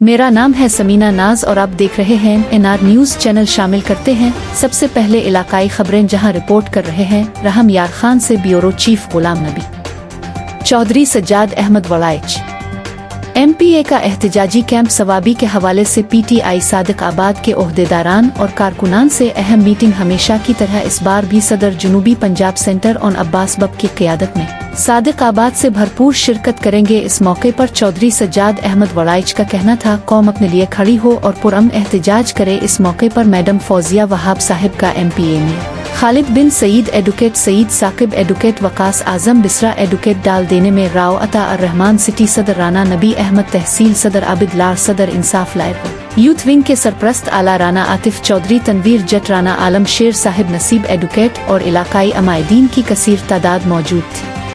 मेरा नाम है समीना नाज और आप देख रहे हैं NR न्यूज़ चैनल। शामिल करते हैं सबसे पहले इलाकाई खबरें, जहां रिपोर्ट कर रहे हैं रहम यार खान से bureau chief Ghulam Nabi. Chaudhary Sajjad Ahmad Waraich. MPA का एहतजाजी कैंप सवाबी के हवाले से PTI सादिक आबाद के ओहदेदारान और कारकुनान से अहम मीटिंग। हमेशा की तरह इस बार भी सदर जनूबी पंजाब सेंटर और अब्बास बब की क़ियादत में सादिक आबाद से भरपूर शिरकत करेंगे। इस मौके पर चौधरी सज्जाद अहमद वड़ाइच का कहना था, कौम अपने लिए खड़ी हो और पुरअमन एहतजाज करे। इस मौके पर मैडम फौजिया वहाब साहिब का MPA में खालिद बिन सईद एडवोकेट, सईद साकिब एडवोकेट, वकास आजम बिसरा एडवोकेट डाल देने में राव अता अर रहमान, सिटी सदर राना नबी अहमद, तहसील सदर आबिद लार, सदर इंसाफ लायर, यूथ विंग के सरप्रस्त आला राना आतिफ चौधरी, तनवीर जट, राना आलम शेर साहिब, नसीब एडवोकेट और इलाकाई अमायदीन की कसीर तादाद मौजूद थी।